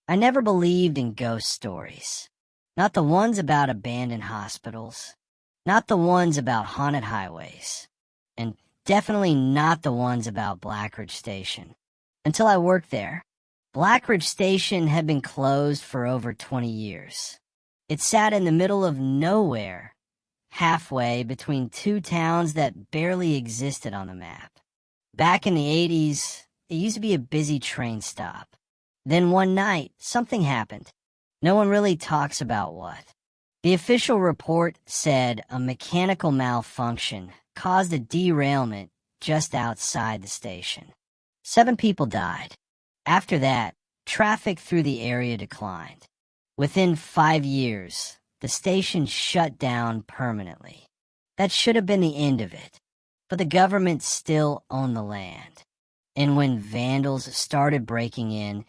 I never believed in ghost stories. Not the ones about abandoned hospitals. Not the ones about haunted highways. And definitely not the ones about Blackridge Station. Until I worked there. Blackridge Station had been closed for over 20 years. It sat in the middle of nowhere, halfway between two towns that barely existed on the map. Back in the 80s, it used to be a busy train stop. Then one night, something happened. No one really talks about what. The official report said a mechanical malfunction caused a derailment just outside the station. 7 people died. After that, traffic through the area declined. Within 5 years, the station shut down permanently. That should have been the end of it, but the government still owned the land. And when vandals started breaking in,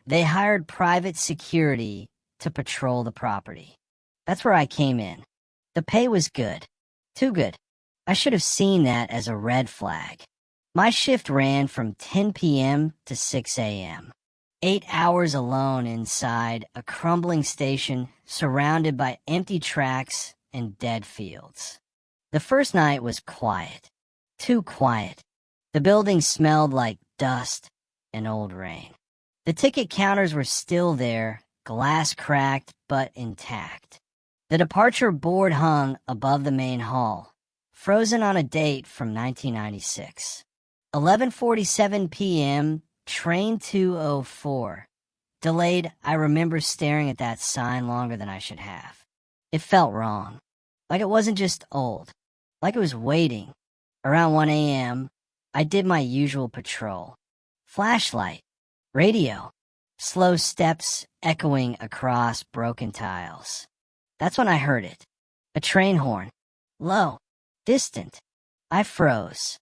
they hired private security to patrol the property. That's where I came in. The pay was good. Too good. I should have seen that as a red flag. My shift ran from 10 p.m. to 6 a.m. 8 hours alone inside a crumbling station surrounded by empty tracks and dead fields. The first night was quiet. Too quiet. The building smelled like dust and old rain. The ticket counters were still there, glass cracked but intact. The departure board hung above the main hall, frozen on a date from 1996. 11:47 p.m., train 204. Delayed. I remember staring at that sign longer than I should have. It felt wrong. Like it wasn't just old. Like it was waiting. Around 1 a.m., I did my usual patrol. Flashlight. Radio. Slow steps echoing across broken tiles. That's when I heard it. A train horn. Low. Distant. I froze.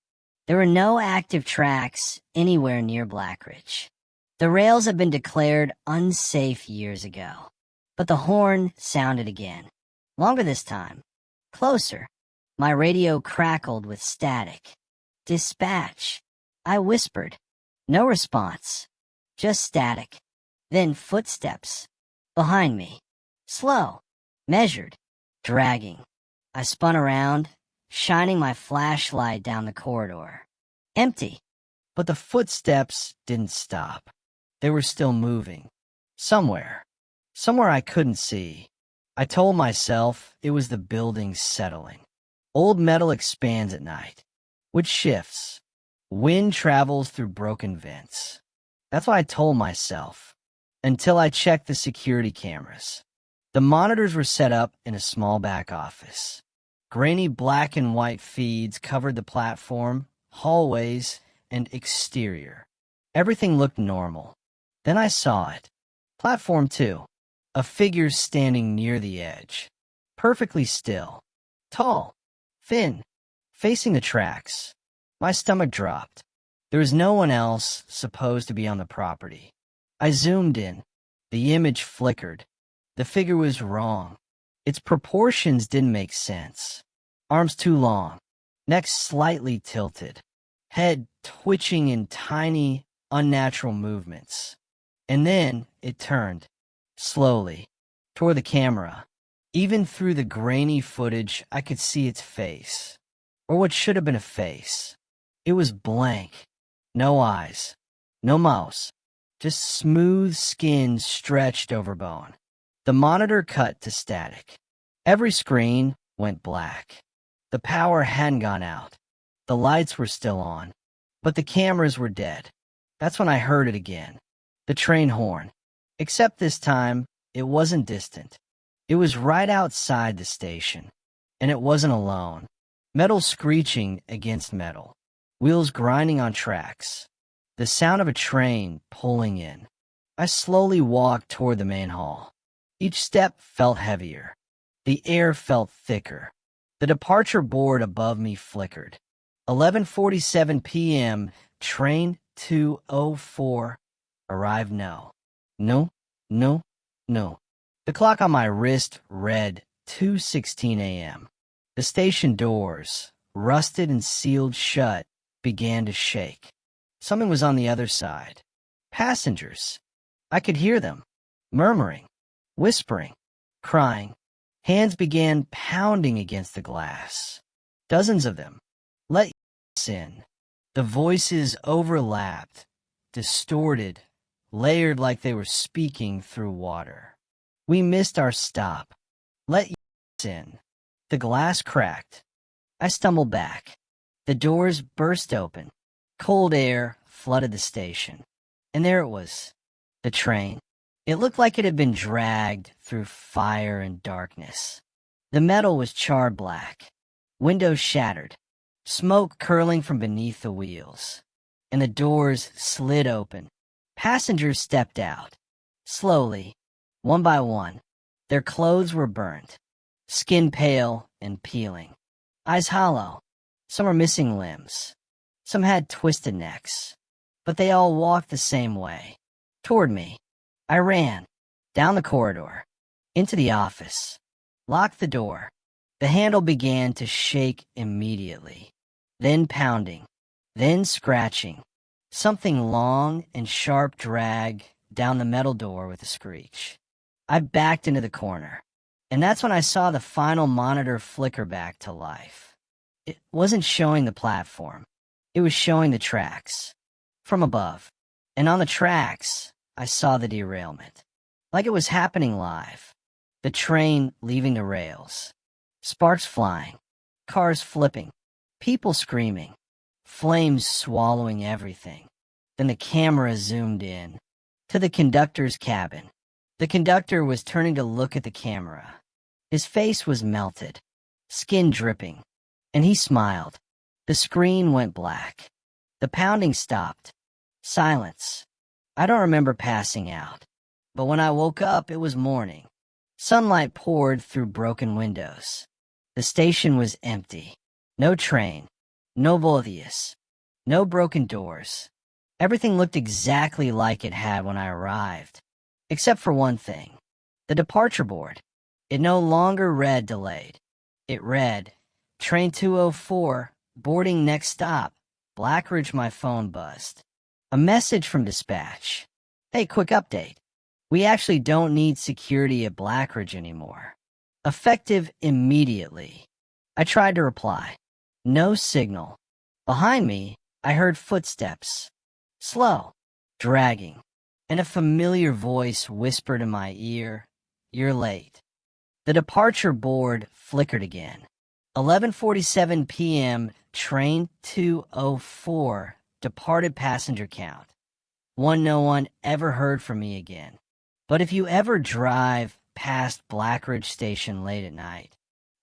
There were no active tracks anywhere near Blackridge. The rails had been declared unsafe years ago. But the horn sounded again. Longer this time. Closer. My radio crackled with static. Dispatch. I whispered. No response. Just static. Then footsteps. Behind me. Slow. Measured. Dragging. I spun around, shining my flashlight down the corridor. Empty. But the footsteps didn't stop. They were still moving. Somewhere. Somewhere I couldn't see. I told myself it was the building settling. Old metal expands at night. With shifts. Wind travels through broken vents. That's what I told myself. Until I checked the security cameras. The monitors were set up in a small back office. Grainy black and white feeds covered the platform, hallways, and exterior. Everything looked normal. Then I saw it. Platform 2. A figure standing near the edge. Perfectly still. Tall. Thin. Facing the tracks. My stomach dropped. There was no one else supposed to be on the property. I zoomed in. The image flickered. The figure was wrong. Its proportions didn't make sense. Arms too long. Neck slightly tilted. Head twitching in tiny, unnatural movements. And then it turned, slowly, toward the camera. Even through the grainy footage, I could see its face. Or what should have been a face. It was blank. No eyes. No mouth. Just smooth skin stretched over bone. The monitor cut to static. Every screen went black. The power hadn't gone out. The lights were still on. But the cameras were dead. That's when I heard it again. The train horn. Except this time, it wasn't distant. It was right outside the station. And it wasn't alone. Metal screeching against metal. Wheels grinding on tracks. The sound of a train pulling in. I slowly walked toward the main hall. Each step felt heavier. The air felt thicker. The departure board above me flickered. 11:47 p.m. Train 204. Arrived no. No, no, no. The clock on my wrist read 2:16 a.m. The station doors, rusted and sealed shut, began to shake. Something was on the other side. Passengers. I could hear them. murmuring, whispering, crying. Hands began pounding against the glass. Dozens of them. Let us in. The voices overlapped, distorted, layered like they were speaking through water. We missed our stop. Let us in. The glass cracked. I stumbled back. The doors burst open. Cold air flooded the station. And there it was, the train. It looked like it had been dragged through fire and darkness. The metal was charred black. Windows shattered. Smoke curling from beneath the wheels. And the doors slid open. Passengers stepped out. Slowly, one by one. Their clothes were burnt. Skin pale and peeling. Eyes hollow. Some were missing limbs. Some had twisted necks. But they all walked the same way. Toward me. I ran. Down the corridor. Into the office. Locked the door. The handle began to shake immediately. Then pounding. Then scratching. Something long and sharp dragged down the metal door with a screech. I backed into the corner. And that's when I saw the final monitor flicker back to life. It wasn't showing the platform. It was showing the tracks. From above. And on the tracks, I saw the derailment. Like it was happening live. The train leaving the rails. Sparks flying. Cars flipping. People screaming. Flames swallowing everything. Then the camera zoomed in. To the conductor's cabin. The conductor was turning to look at the camera. His face was melted. Skin dripping. And he smiled. The screen went black. The pounding stopped. Silence. I don't remember passing out. But when I woke up, it was morning. Sunlight poured through broken windows. The station was empty. No train. No Volvius. No broken doors. Everything looked exactly like it had when I arrived. Except for one thing. The departure board. It no longer read delayed. It read, Train 204, boarding next stop. Blackridge. My phone buzzed. A message from dispatch. Hey, quick update. We actually don't need security at Blackridge anymore. Effective immediately. I tried to reply. No signal. Behind me, I heard footsteps. Slow. Dragging. And a familiar voice whispered in my ear, You're late. The departure board flickered again. 11:47 p.m. Train 204. Departed passenger count. No one ever heard from me again. But if you ever drive past Blackridge Station late at night,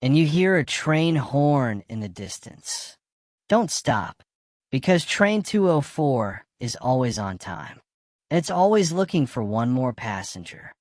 and you hear a train horn in the distance, don't stop, because Train 204 is always on time, and it's always looking for one more passenger.